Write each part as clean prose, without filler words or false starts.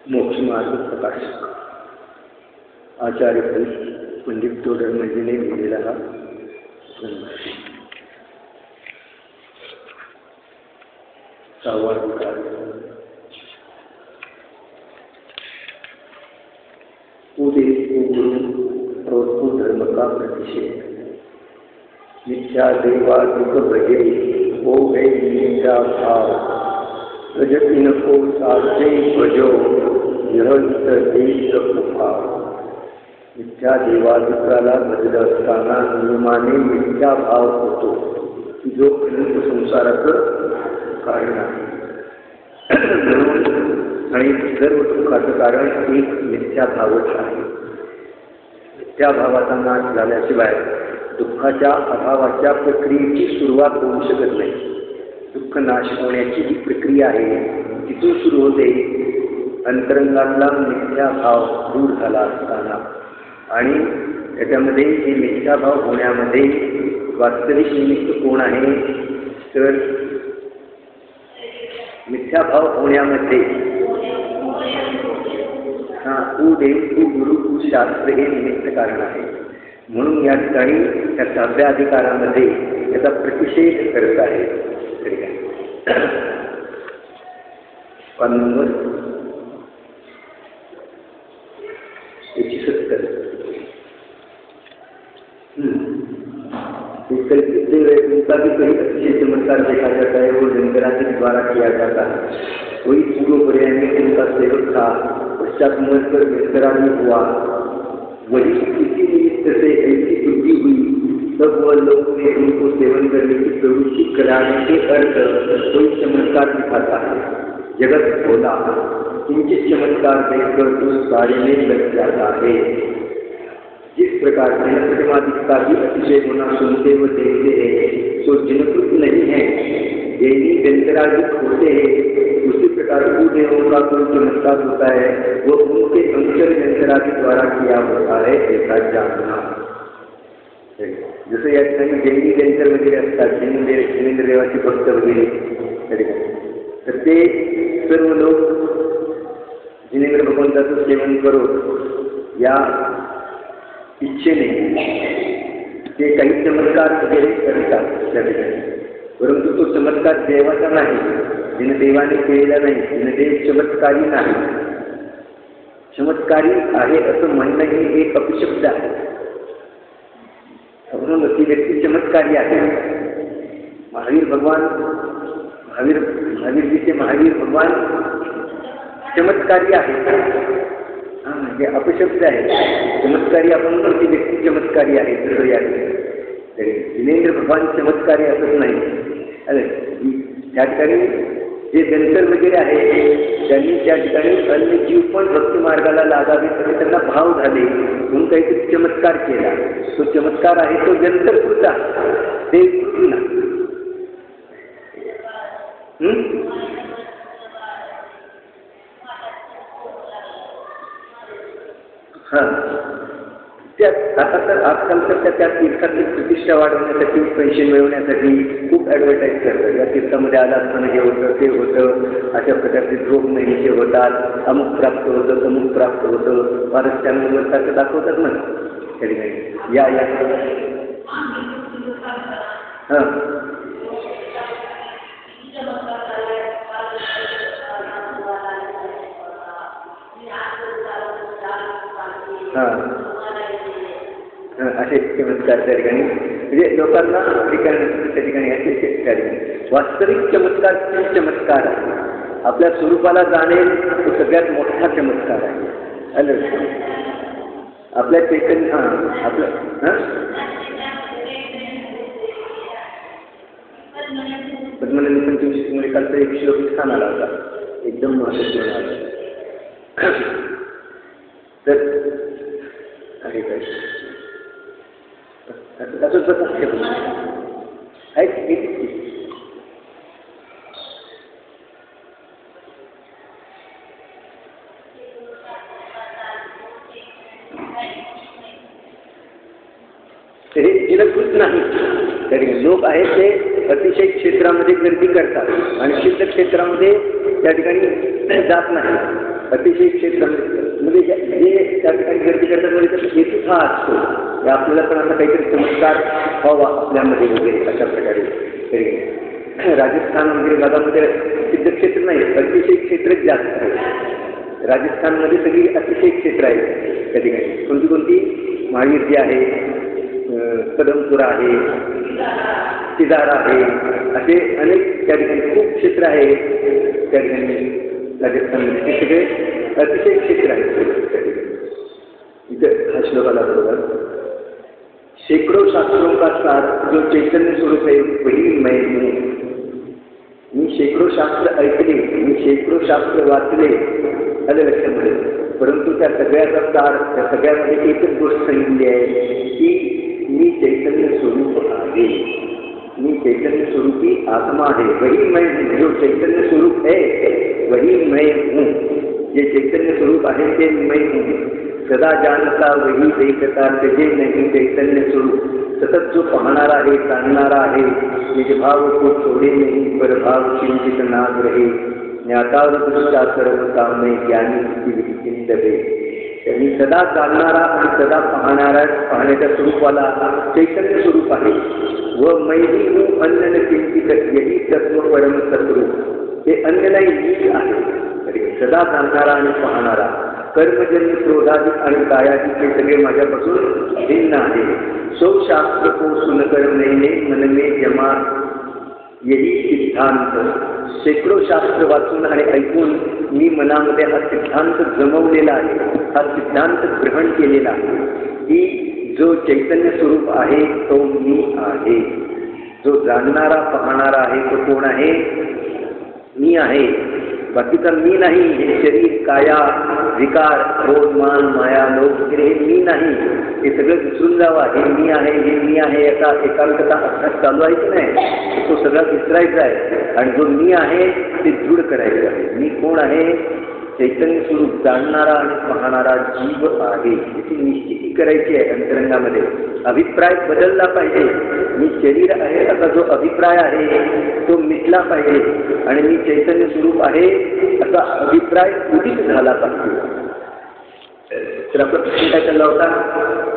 मोक्ष मार्ग प्रकाशक आचार्य पंडित तोडरमलजीने लिहिलेला हा ग्रंथ. 6वा अधिकार. उपदेश को गुरु और को धर्म का प्रतिषेध. मिथ्या देवादिक भजे वो है मिथ्या भाव. प्रजति न को साधे भजो यह देश भाव. मिथ्या देवादिकाला भजत असताना नियमाने मिथ्या भाव होतो, जो अनंत संसाराचं कारण आहे. आणि सर्व दुःखाचं कारण एक मिथ्या भावच आहे. मिथ्या भावाचा नाश झाल्याशिवाय दुःखाच्या अभावाच्या प्रक्रियेची सुरुवात होऊ शकत नाही. दुःख नाश होण्याची जी प्रक्रिया आहे तिथून सुरू होते अंतरंगातला मिथ्या भाव दूर झाला असताना. आणि त्याच्यामध्ये हे मिथ्या भाव होण्यामध्ये वास्तविक निमित्त कोण आहे तर मिथ्या भाव होण्यामध्ये देव तू गुरु तू शास्त्र हे निमित्त कारण आहे. म्हणून या ठिकाणी त्या 6व्या अधिकारामध्ये याचा प्रतिषेध करत आहे. पान 170. उनका भी कई अच्छे चमत्कार देखा जाता है, वो जंगरा के द्वारा किया जाता है. कोई पूर्व पर्याय उनका सेवक था, पश्चात मरकर जंगरा भी हुआ. वही किसी निमित्त से ऐसी बुद्धि हुई, तब वह लोग ने उनको सेवन करने की प्रवृत्ति कराने के अर्थ कोई चमत्कार दिखाता है. जगत बोला किंचित चमत्कार देखकर उस कार्य में लग जाता है. जिस प्रकार जनप्रतिमादिक का भी अतिशय होना सुनते व देखते हैं तो जनकृत नहीं है, देवी व्यंतरादिक होते हैं. उसी प्रकार देवों का कोई चमत्कार होता है वो उनके अंतर व्यंतरादि द्वारा किया होता है ऐसा जानना. जसं या ठिकाणी देवी व्यंतर वगैरे असतात, जिनेंद्र देवाचे भक्त वगैरे, तर ते सर्व लोक जिनेंद्र भगवंताचं सेवन करून या इच्छेने ते काही चमत्कार वगैरे करतात त्या ठिकाणी. परंतु तो चमत्कार देवाचा नाही, जिने देवाने केलेला नाही. जिने देव चमत्कारी नाही, चमत्कारी आहे असं म्हणणं ही एक अपशब्द आहे. म्हणून ती व्यक्ती चमत्कारी आहे. महावीर भगवान चमत्कारी आहे. हे अपशब्द आहे. चमत्कारी आपण म्हणतो ती व्यक्ती चमत्कारी आहे तसं या जिनेंद्र भगवान चमत्कारी असत नाही. त्या ठिकाणी जे व्यंतर वगैरे आहे त्यांनी त्या ठिकाणी अन्य जीव पण भक्ती मार्गाला लागावे तसे त्यांना भाव झाले म्हणून काहीतरी चमत्कार केला. तो चमत्कार आहे तो व्यंतर कृता, देव कृती ना. आता तर आजकाल तर त्या तीर्थातली प्रतिष्ठा वाढवण्यासाठी, पैसे मिळवण्यासाठी खूप ॲडव्हर्टाईज करतात. या तीर्थामध्ये आला असताना हे होतं ते होतं, अशा प्रकारचे रोग महिन्याचे होतात, अमुक प्राप्त होतं तमुक प्राप्त होतं, फारच चॅनलवर सारखं दाखवतात ना त्या ठिकाणी. या असे चमत्कार त्या ठिकाणी म्हणजे लोकांना त्या ठिकाणी असे त्या ठिकाणी वास्तविक चमत्कार आहे. आपल्या स्वरूपाला जाणे तो सगळ्यात मोठा चमत्कार आहे. आपल्या चैतन्य आपलं पद्मनंदी पंचविंशतीमध्ये कालचा एक श्लोक छान आला होता, एकदम महत्त्वपूर्ण आला. तर आहे काय असंच हे जिनकृत नाही. तरी लोक आहेत ते अतिशय क्षेत्रामध्ये गर्दी करतात आणि सिद्ध क्षेत्रामध्ये त्या ठिकाणी जात नाही. अतिशय क्षेत्रामध्ये जे त्या ठिकाणी गर्दी करतात म्हणजे हेतू हा असतो की आपल्याला पण आता काहीतरी चमत्कार व्हावा आपल्यामध्ये वगैरे अशा प्रकारे. तरी राजस्थान वगैरे भागामध्ये सिद्ध क्षेत्र नाही, अतिशय क्षेत्रच जास्त आहे. राजस्थानमध्ये सगळी अतिशय क्षेत्र आहेत त्या ठिकाणी. कोणती कोणती? महावीरजी आहे, कदमपुरा आहे, सिदारा आहे, असे अनेक त्या ठिकाणी खूप क्षेत्र आहे त्या ठिकाणी राजस्थानमध्ये. ते सगळे अतिशय क्षेत्र आहेत. इथं हा श्लोक आला बरोबर. शेकडो शास्त्रों का सार जो चैतन्य स्वरूप है वही मैं हूँ. मी शेकडो शास्त्र ऐकले, मी शेकडो शास्त्र वाचले, आलं लक्षामध्ये. परंतु त्या सगळ्याचा सार, त्या सगळ्यामध्ये एकच गोष्ट सांगितली आहे की मी चैतन्य स्वरूप आहे. मी चैतन्य स्वरूपी आत्मा है. वही मैं हूँ. जो चैतन्य स्वरूप है वही मैं हूँ. जे चैतन्य स्वरूप आहे ते मैं हूँ. सदा जानता वही देखता तजे नहीं चैतन्य स्वरूप. सतत जो पाहणारा आहे, जाणणारा आहे, निज भाव को छोड़े नहीं पर भाव चिंतित नाग रहे. ज्ञातावर दृष्टा सर्व काम ज्ञानी चिंतवे. त्यांनी सदा जाणणारा आणि सदा पाहण्याच्या स्वरूपाला चैतन्य स्वरूप आहे. व मैही हूँ अन्य न चिंतित यही तत्व परम सत्व. हे अन्य नाही, मीच आहे. सदा जाणणारा आणि पाहणारा. कर्मजन्य क्रोधादी आणि कायादी ते सगळे माझ्यापासून भिन्न आहे. सो शास्त्र को सुनकर मैंने मन में जमा यही सिद्धांत. शेकडो शास्त्र वाचून आणि ऐकून मी मनामध्ये हा सिद्धांत जमवलेला आहे, हा सिद्धांत ग्रहण केलेला आहे की जो चैतन्य स्वरूप आहे तो मी आहे. जो जाणणारा पाहणारा आहे तो कोण आहे? मी आहे. बाकीचा मी नाही. हे शरीर, काया, विकार, क्रोध, मान, माया, लोभ वगैरे हे मी नाही. हे सगळं विसरून जावा. हे मी आहे, हे मी आहे याचा एकांतता अभ्यास चालू आहे की नाही, तो सगळा विसरायचा आहे. आणि जो मी आहे ते दृढ करायचं आहे. मी कोण आहे? चैतन्य स्वरूप, जाणणारा आणि पाहणारा जीव आहे. याची निश्चिती करायची आहे अंतरंगामध्ये. अभिप्राय बदलला पाहिजे. मी शरीर आहे असा जो अभिप्राय आहे तो मिटला पाहिजे आणि मी चैतन्य स्वरूप आहे असा अभिप्राय उदित झाला पाहिजे. तर आपला प्रश्न काय चालला होता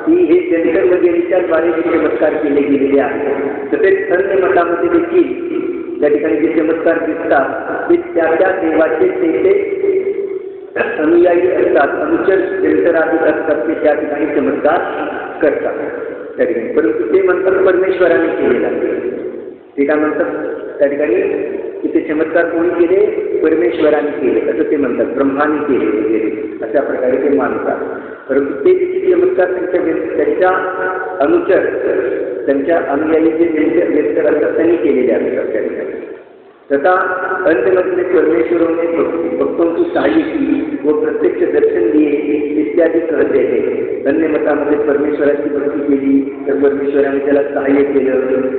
की हे जंतर वगैरेच्या द्वारे जे चमत्कार केले गेलेले आहेत तसेच अन्य मठामध्ये देखील त्या ठिकाणी जे चमत्कार दिसतात ते त्या त्या देवाचे ते अनुयायी असतात, अनुचर जंतराधिक असतात ते त्या ठिकाणी चमत्कार करतात त्या ठिकाणी. परंतु ते म्हणतात परमेश्वराने केलेला. ते काय म्हणतात त्या ठिकाणी की ते चमत्कार कोणी केले? परमेश्वराने केले असं ते म्हणतात. ब्रह्माने केले वगैरे अशा प्रकारे ते मानतात. परंतु ते देखील चमत्कार त्यांच्या अनुचर, त्यांच्या अनुयायी जे जंतर असतात त्यांनी केलेले असतात त्या ठिकाणी. तथा अंतमध्ये परमेश्वरों ने भक्तों की सहाय्य की व प्रत्यक्ष दर्शन दिए इत्यादी कहते हैं. अन्य मतामध्ये परमेश्वराची भक्ती केली तर परमेश्वराने त्याला सहाय्य केलं,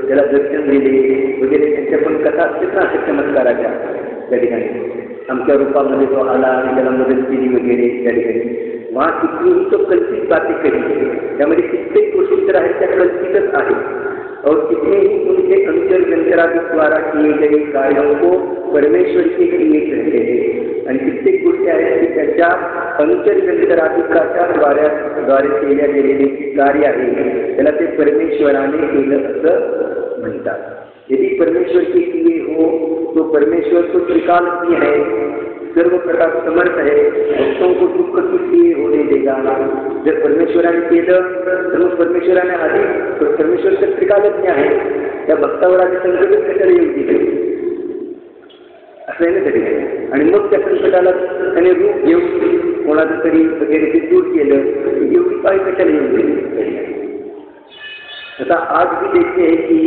त्याला दर्शन दिले वगैरे त्यांच्या पण कथा असतात ना अशा चमत्काराच्या त्या ठिकाणी. आमच्या रूपामध्ये तो आला आणि त्याला मदत केली वगैरे त्या ठिकाणी. वहाँ कितनीही तो कल्पित बातें करी. त्यामध्ये कित्येक गोष्टी तर आहेत त्या कल्पितच आहेत. और कितने ही उनके अनुचर जंतरादि द्वारा किए गए कार्यों को परमेश्वर के लिए कहते हैं. आणि कित्येक गोष्टी आहेत की त्याच्या अनुचर जंतराधिकाच्या द्वारे केल्या गेलेले कार्य आहे त्याला ते परमेश्वराने केलं असं म्हणतात. यदि परमेश्वर के लिए हो तो परमेश्वर तो त्रिकालज्ञ है, सर्व प्रकार समर्थ है, भक्तों को दुःख किसलिए होने देगा. जर परमेश्वराने केलं तर मग परमेश्वराने आधी परमेश्वर तर त्रिकालज्ञ आहे, त्या भक्तावर आधी संकट कशाला येऊ दिले असं आहे ना तरी. आणि मग त्या संकटाला त्याने रूप घेऊन कोणाचं तरी वगैरे ते दूर केलं, एवढी पाय कशाला येऊ दिली. तथा आज भी देखते हैं कि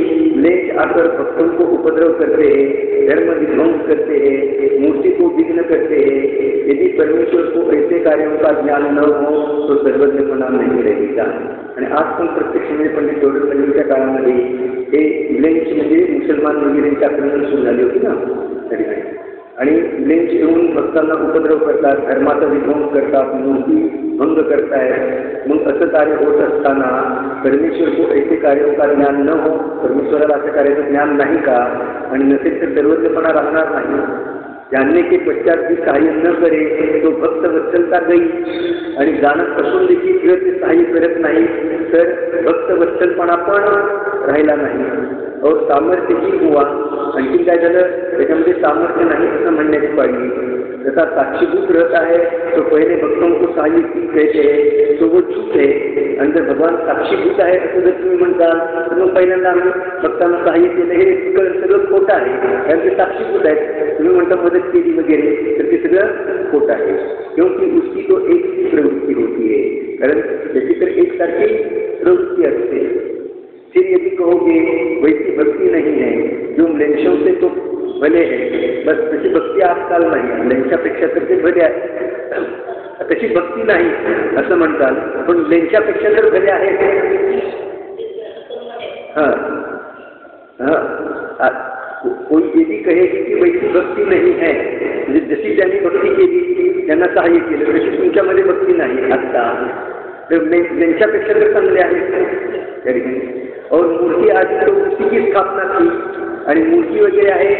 लेच आकर भक्तों को उपद्रव करते हैं, धर्म विध्वंस करते हैं, मूर्ति को विघ्न करते हैं. यदि परमेश्वर को ऐसे कार्यों का ज्ञान न हो तो सर्वज्ञपणा नहीं रहेगा. आणि आज पण प्रत्यक्ष म्हणजे पंडित जोडणच्या काळामध्ये हे लेंच म्हणजे मुसलमान वगैरेंची आक्रमण सुरू झाली होती ना त्या ठिकाणी. आणि लेंच येऊन भक्तांना उपद्रव करतात, धर्माचा विध्वंस करतात, मूर्ती भंग करतायत. मग असं कार्य होत असताना परमेश्वर को ऐसे कार्यों का ज्ञान न हो, परमेश्वराला अशा कार्याचं ज्ञान नाही का? आणि नसेल तर सर्वज्ञपणा राहणार नाही. जानने के पश्चात भी सहाय्य न करे तो भक्त वत्सलता गई. आणि जाणत असून देखील जर ते सहाय्य करत नाही तर भक्त वत्सलपणा पण राहिला नाही. और सामर्थ्य ही हुआ. आणखी काय झालं? त्याच्यामध्ये सामर्थ्य नाही असं म्हणण्याची पाहिजे. जसा साक्षीभूत रहता है तो पहले भक्तों को सहाय्य की कहते हैं तो वो झूठ है. आणि जर भगवान साक्षीभूत आहे असं जर तुम्ही म्हणताल तर मग पहिल्यांदा आम्ही भक्तांना सहाय्य केलं हे सगळं खोटं आहे. कारण ते साक्षीभूत आहेत. तुम्ही म्हणता मदत केली वगैरे तर ते सगळं खोटं आहे. क्योंकि उसकी तो एक प्रवृत्ती होती है. कारण त्याची तर एकसारखी प्रवृत्ती असते. फिर यदि कहोगे वैसी भक्ति नहीं है जो लेंशों से तो भले है, बस तशी भक्ती आजकाल नाही, लेंच्यापेक्षा तर ते भले आहे. तशी भक्ती नाही असं म्हणताल, पण लेंच्यापेक्षा तर भले आहे. हाँ हाँ, कोई यदि कहेगी की वैसी भक्ती नाही है, म्हणजे जशी त्यांनी भक्ती केली त्यांना सहाय्य केलं तशी तुमच्यामध्ये भक्ती नाही आता, तर लेंच्यापेक्षा तर चांगले आहेत. और मूर्ति आदि तो उसी की स्थापना थी आणि मूर्ति वगैरे आहे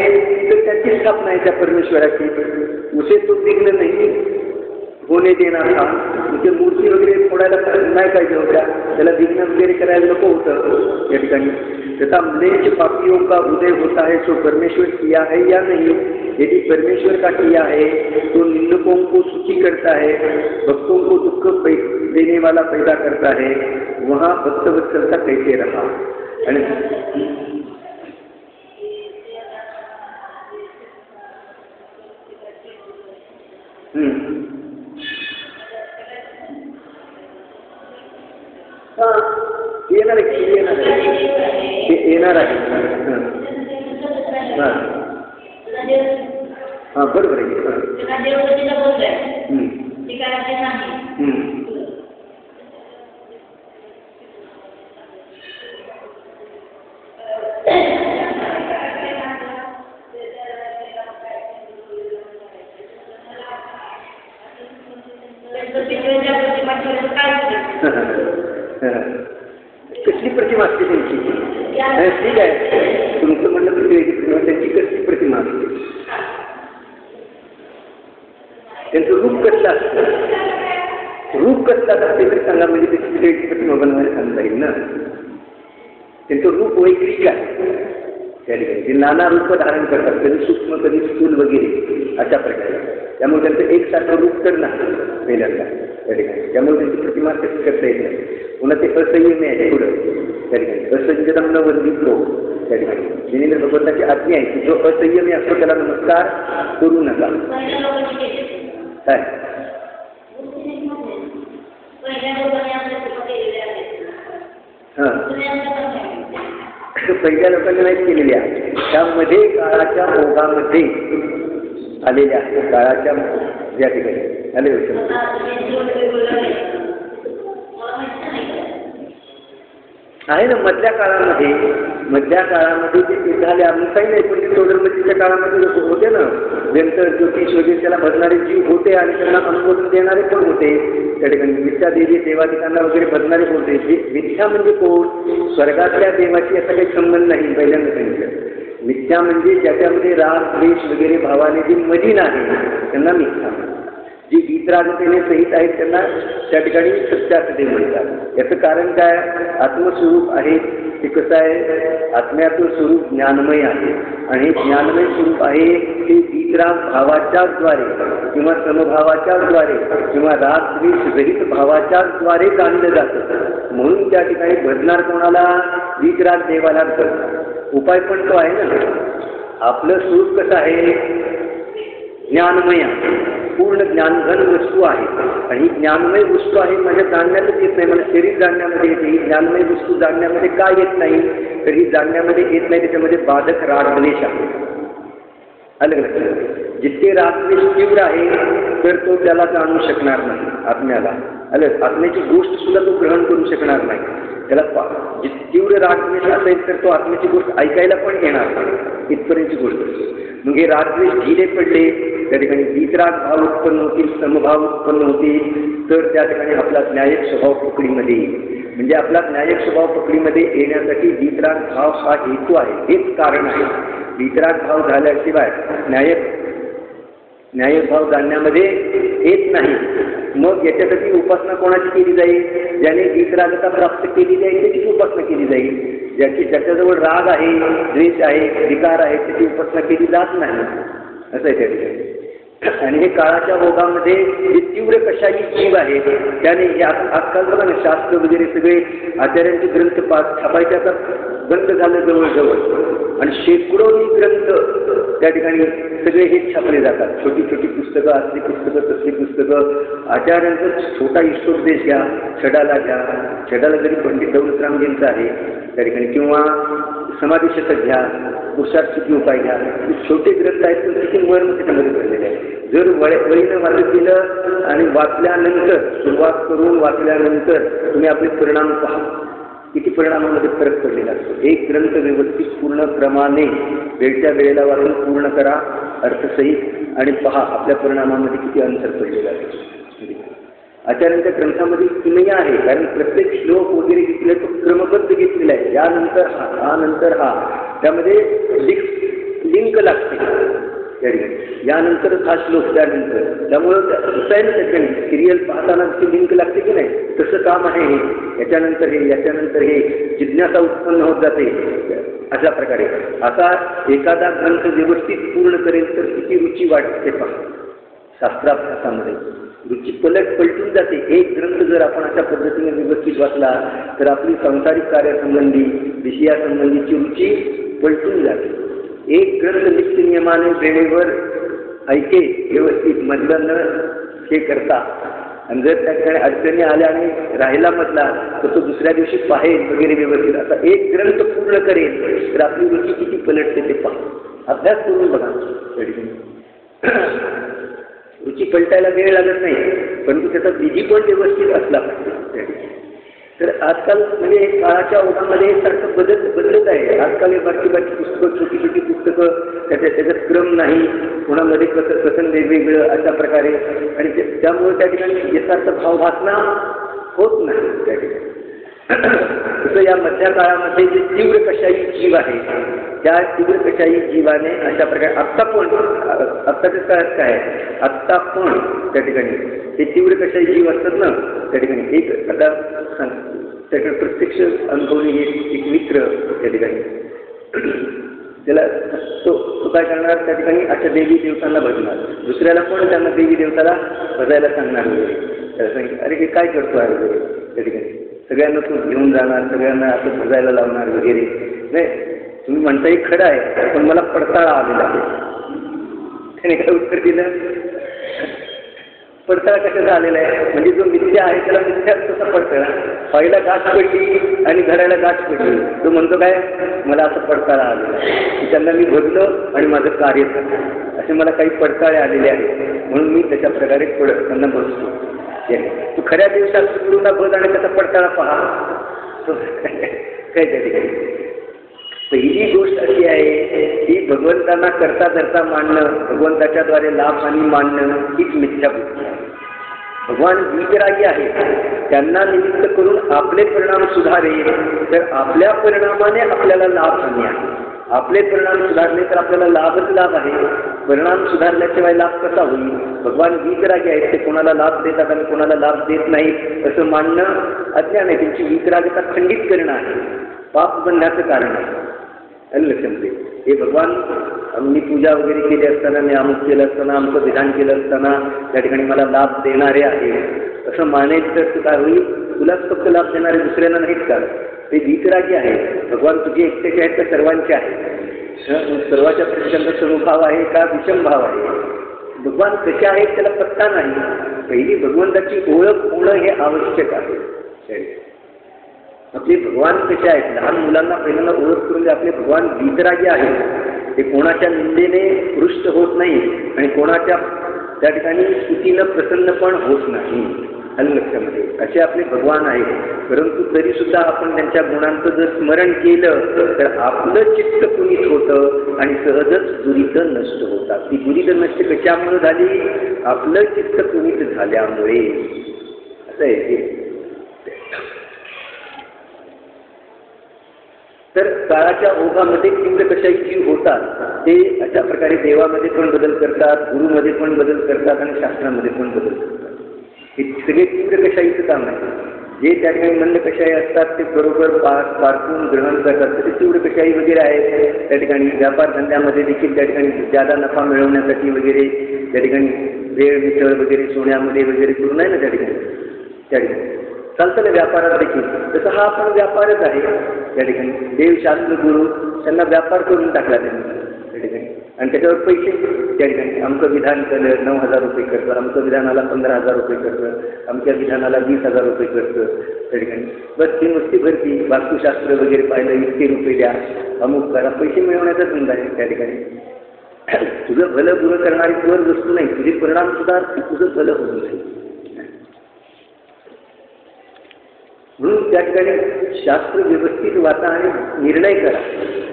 तर त्याची स्थापना आहे त्या परमेश्वराची. उसे तो विघ्न नहीं होने देना था. म्हणजे मूर्ति वगैरे फोडायला नाही पाहिजे होत्या, त्याला विघ्न वगैरे करायला नको होतं या ठिकाणी. तथा म्लेच्छ पापियों का उदय होता है तो परमेश्वर किया है या नहीं? यदि परमेश्वर का किया है तो निंदकों को सुखी करता है, भक्तों को दुख देने वाला पैदा करता है. वहाँ भक्तवत्सलता कैसे रहा? आणि येणार आहे. हां बरोबर आहे. कसली प्रतिमा असते त्यांची? ठीक आहे, तुमचं म्हणणं पृथ्वीची प्रतिमा, त्यांची कसली प्रतिमा असते? त्यांचं रूप कसलं असतं? रूप कसलं असते तरी सांगा, म्हणजे त्याची पृथ्वीची प्रतिमा बनवायला सांगता येईल ना. त्यांचं रूप वैक्रिक आहे त्या ठिकाणी. ते नाना रूप धारण करतात, कधी सूक्ष्म कधी स्थूल वगैरे अशा प्रकारे. त्यामुळे त्यांचं एकसारखं रूप तर नाही पहिल्यांदा त्या ठिकाणी. त्यामुळे त्यांची प्रतिमा कशी करता येत नाही. पुन्हा ते असंयमी आहे पुढं त्या ठिकाणी. असंयम न वंदितो त्या ठिकाणी. जिनेंद्र भगवंताची आज्ञा आहे की जो असंयमी असतो त्याला नमस्कार करू नका. काय हां पहिल्या लोकांनी नाही केलेल्या, त्यामध्ये काळाच्या ओघामध्ये आलेल्या काळाच्या या ठिकाणी आले होते. आहे ना मधल्या काळामध्ये ते झाले आम्ही काही नाही, पण ते चौधर्मतीच्या काळामध्ये होते ना, व्यंतर ज्योतिष वगैरे त्याला भजणारे जीव होते आणि त्यांना अनुमोदन देणारे पण होते त्या ठिकाणी. मिथ्या देवी देवादिकांना वगैरे भजणारे होते. मिथ्या म्हणजे कोण? स्वर्गातल्या देवाशी याचा काही संबंध नाही. पहिल्यांदा सांगितलं मिथ्या म्हणजे ज्याच्यामध्ये राग द्वेष वगैरे भावाने जी मजी नाही त्यांना मिथ्या. जी वीतरागतेने सहित आहेत त्यांना त्या ठिकाणी सत्यासते म्हणतात. याचं कारण काय? आत्मस्वरूप आहे ते कसं आहे? आत्म्याचं स्वरूप ज्ञानमय आहे आणि हे ज्ञानमय स्वरूप आहे ते वीतराग भावाच्याच द्वारे किंवा समभावाच्याच द्वारे किंवा राग द्वेष रहित भावाच्याच द्वारे जाणलं जातं. म्हणून त्या ठिकाणी भजनार कोणाला? वीतराग देवाला करतात. उपाय पण तो आहे ना. आपलं स्वरूप कसं आहे? ज्ञानमय, पूर्ण ज्ञानघन वस्तू आहे. आणि ही ज्ञानमय वस्तू आहे माझ्या जाणण्यातच येत नाही, मला शरीर जाणण्यामध्ये येते. ही ज्ञानमय वस्तू जाणण्यामध्ये का येत नाही? तर ही जाणण्यामध्ये येत नाही त्याच्यामध्ये बाधक रागद्वेष आहे. अलग लक्षात. जितके रागद्वेष तीव्र आहे तर तो त्याला जाणू शकणार नाही आत्म्याला. अलग आत्म्याची गोष्ट सुद्धा तो ग्रहण करू शकणार नाही. त्याला तीव्र रागद्वेष असेल तर तो आत्म्याची गोष्ट ऐकायला पण येणार इथपर्यंतची गोष्ट. मग हे रागद्वेष ढिले पडले त्या ठिकाणी वीतराग भाव उत्पन्न होतील, समभाव उत्पन्न होतील, तर त्या ठिकाणी आपला न्यायक स्वभाव पकडीमध्ये येईल. म्हणजे आपला न्यायक स्वभाव पकडीमध्ये येण्यासाठी वीतराग भाव हा हेतू आहे, हेच कारण आहे. वीतराग भाव झाल्याशिवाय न्यायक भाव जाणण्यामध्ये येत नाही. मग याच्यासाठी उपासना कोणाची केली जाईल? ज्याने वीतरागता प्राप्त केली जाईल त्याची उपासना केली जाईल. ज्याच्याजवळ राग आहे, द्वेष आहे, विकार आहे त्याची उपासना केली जात नाही, असं आहे त्या ठिकाणी. आणि हे काळाच्या ओघामध्ये जे तीव्र कशाही जीव आहे त्याने आजकाल बघा ना, शास्त्र वगैरे सगळे आचार्यांचे ग्रंथ छापायचे आता बंद झालं जवळजवळ, आणि शेकडोनी ग्रंथ त्या ठिकाणी सगळे हेच छापले जातात. छोटी छोटी पुस्तकं, असली पुस्तकं, तसली पुस्तकं. आचार्यांचा छोटा ईश्वरोपदेश घ्या, छडाला घ्या, छडाला जरी पंडित दौलतरामजींचा आहे त्या ठिकाणी, किंवा समाधिशतक घ्या, पुरुषार्थी उपाय घ्या. छोटे ग्रंथ आहेत पण तिथे मर्म त्याच्यामध्ये पडलेले आहे. जर वळीनं वाचत केलं आणि वाचल्यानंतर, सुरुवात करून वाचल्यानंतर तुम्ही आपले परिणाम पहा, किती परिणामामध्ये फरक पडलेला असतो. एक ग्रंथ व्यवस्थित पूर्ण क्रमाने वेळच्या वेळेला वाचून पूर्ण करा अर्थसहित, आणि पहा आपल्या परिणामामध्ये किती अंतर पडलेलं आहे. आचार्यांच्या ग्रंथामध्ये किमया आहे, कारण प्रत्येक श्लोक वगैरे घेतले तो क्रमबद्ध घेतलेला आहे. यानंतर हा नंतर हा, त्यामध्ये लिंक लागते यानंतरच हा श्लोक त्यानंतर. त्यामुळं कसं आहे ना, त्याच्या सिरियल पाहताना ती लिंक लागते की नाही, तसं काम आहे हे. याच्यानंतर हे, याच्यानंतर हे, जिज्ञासा उत्पन्न होत जाते अशा प्रकारे. आता एखादा ग्रंथ व्यवस्थित पूर्ण करेल तर किती रुची वाटते पहा. शास्त्राभ्यासामध्ये रुची पलटून जाते. एक ग्रंथ जर आपण अशा पद्धतीने व्यवस्थित वाचला तर आपली सांसारिक कार्यासंबंधी, विषयासंबंधीची रुची पलटून जाते. एक ग्रंथ नित्य नियमाने वेळेवर ऐके व्यवस्थित, मधलं न हे करता, आणि जर त्या ठिकाणी अडचणी आल्या आणि राहिला मधला तर तो दुसऱ्या दिवशी पाहेल वगैरे व्यवस्थित. आता एक ग्रंथ पूर्ण करेल तर आपली रुची किती पलटते ते पहा. अभ्यास करून बघा. रुची पलटायला वेळ लागत नाही, परंतु त्याचा विधी पण व्यवस्थित असला पाहिजे. तर आजकाल म्हणजे काळाच्या ओघामध्ये सारखं बदलत आहे. आजकाल हे बाकी पुस्तकं, छोटी छोटी पुस्तकं, त्याच्यात क्रम नाही, कोणामध्ये कथन वेगवेगळं अशा प्रकारे, आणि त्यामुळे त्या ठिकाणी यथार्थ भावभासना होत नाही त्या ठिकाणी. तसं या मध्या काळामध्ये जे तीव्र कशाही जीव आहे त्या तीव्र कशाही जीवाने अशा प्रकारे आत्ताच्या काळात काय आहे, आत्ता पण त्या ठिकाणी ते तीव्र कशाही जीव असतात ना त्या ठिकाणी. एक आता त्याकडे प्रत्यक्ष अनुभवणे एक मित्र त्या ठिकाणी, त्याला तो काय करणार त्या ठिकाणी अशा देवी देवतांना भजणार, दुसऱ्याला पण त्यांना देवी देवताला भजायला सांगणार वगैरे. त्याला सांगितलं, अरे हे काय करतो आहे वगैरे त्या ठिकाणी. सगळ्यांना तो घेऊन जाणार, सगळ्यांना असं भजायला लावणार वगैरे. नाही, तुम्ही म्हणताही खरं आहे, पण मला पडताळा आलेला आहे. त्याने काय उत्तर दिलं, पडताळा कशाचा आलेला आहे, म्हणजे जो मिथ्या आहे त्याला मिथ्या तसा पडताळा. पहिला गाठ पडली आणि घराला गाठ पडली, तो म्हणतो काय, मला असं पडताळा आलेला आहे, त्यांना मी भजलो आणि माझं कार्य झालं, असे मला काही पडताळे आलेले आहेत, म्हणून मी त्याच्या प्रकारे त्यांना भजतो. तू खऱ्या दिवसात गुरुला भज आणि त्याचा पडताळा पहा. काय त्या ठिकाणी पहिली गोष्ट अशी आहे की भगवंतांना करता धरता मानणं, भगवंताच्या द्वारे लाभ हानी मानणं हीच मिथ्या बुद्धी आहे. भगवान वीतरागी आहे, त्यांना निमित्त करून आपले परिणाम सुधारेल तर आपल्या परिणामाने आपल्याला लाभ हानी आहे. आपले परिणाम सुधारले तर आपल्याला लाभच लाभ आहे. परिणाम सुधारल्याशिवाय लाभ कसा होईल. भगवान वीतरागी आहेत, ते कोणाला लाभ देतात आणि कोणाला लाभ देत नाही असं मानणं अज्ञान आहे. त्यांची वीतरागता खंडित करणं आहे, पाप बनण्याचं कारण आहे. लक्षामध्ये हे भगवान मी पूजा वगैरे केली असताना, मी अमुक केलं असताना, आमचं विधान केलं असताना त्या ठिकाणी मला लाभ देणारे आहे असं मानायचं तर काय होईल, तुलाच फक्त लाभ देणारे दुसऱ्यांना नाहीत का. ते वीतरागी आहे. भगवान तुझे एकट्याचे आहेत का सर्वांचे आहेत. सर्वाच्या प्रति त्यांचा समभाव आहे का विषम भाव आहे. भगवान कसे आहेत त्याला पत्ता नाही. पहिली भगवंताची ओळख होणं हे आवश्यक आहे. आपले भगवान कसे आहेत, लहान मुलांना पहिल्यांदा ओळख करून जे आपले भगवान वीतरागी आहेत, ते कोणाच्या निंदेने पृष्ठ होत नाही आणि कोणाच्या त्या ठिकाणी स्तुतीनं प्रसन्न पण होत नाही. आलं लक्षामध्ये. असे आपले भगवान आहेत. परंतु तरी सुद्धा आपण त्यांच्या गुणांचं जर स्मरण केलं तर आपलं चित्त पुनीत होतं आणि सहजच दुरितं नष्ट होतात. ती दुरितं नष्ट कशामुळे झाली? आपलं चित्त पुनीत झाल्यामुळे. असं आहे ते. तर काळाच्या ओघामध्ये तीव्र कशाही जीव होतात. ते अशा प्रकारे देवामध्ये पण बदल करतात, गुरुमध्ये पण बदल करतात आणि शास्त्रामध्ये पण बदल करतात. हे सगळे तीव्र कशाईचं काम आहे. जे त्या ठिकाणी मंद कशाई असतात ते बरोबर पारखून ग्रहण करतात. तसे तीव्र कशाई वगैरे आहेत त्या ठिकाणी. व्यापार धंद्यामध्ये देखील त्या ठिकाणी जादा नफा मिळवण्यासाठी वगैरे त्या ठिकाणी वेळ मिसळ वगैरे सोन्यामध्ये वगैरे करून आहे ना त्या ठिकाणी चालतं ना व्यापारात देखील. तसं हा पण व्यापारच आहे त्या ठिकाणी. देवशास्त्र गुरु त्यांना व्यापार करून टाकला त्यांनी त्या ठिकाणी. आणि त्याच्यावर पैसे त्या ठिकाणी. आमचं विधान केलं 9,000 रुपये खर्च, आमचं विधानाला 15,000 रुपये खर्च, आमच्या विधानाला 20,000 रुपये खर्च त्या ठिकाणी. बस ती नुसती भरती. वास्तुशास्त्र वगैरे पाहिलं, इतके रुपये द्या, अमुक करा. पैसे मिळवण्याचा धंदा आहे त्या ठिकाणी. तुझं भलं बुरं करणारी वर वस्तू नाही. तुझे परिणाम सुद्धा तुझं भलं होऊ नये. म्हणून त्या ठिकाणी शास्त्र व्यवस्थित वाचा आणि निर्णय करा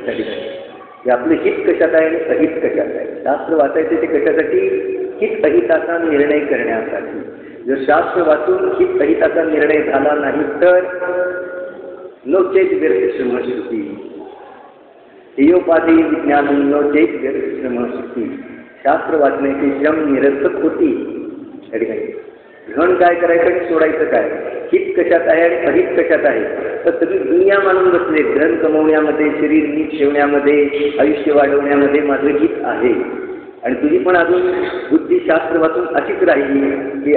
त्या ठिकाणी की आपलं हित कशात आहे आणि अहित कशात आहे. शास्त्र वाचायचे ते कशासाठी? हित अहिताचा निर्णय करण्यासाठी. जर शास्त्र वाचून हित अहिताचा निर्णय झाला नाही तर नो चेत व्यर्थश्रम श्रुती. हेयोपाधी विज्ञान नो चेत व्यर्थश्रम श्रुती. शास्त्र वाचण्याची श्रम निरर्थक होती त्या ठिकाणी. ग्रहण काय करायचं आणि सोडायचं काय? हित कशात आहे आणि अहित कशात आहे? तर सगळी दुनिया मानून बसले. धन कमवण्यामध्ये, शरीर नीट ठेवण्यामध्ये, आयुष्य वाढवण्यामध्ये माझं हित आहे. आणि तुझी पण अजून बुद्धी शास्त्र वाचून अशीच राहिली की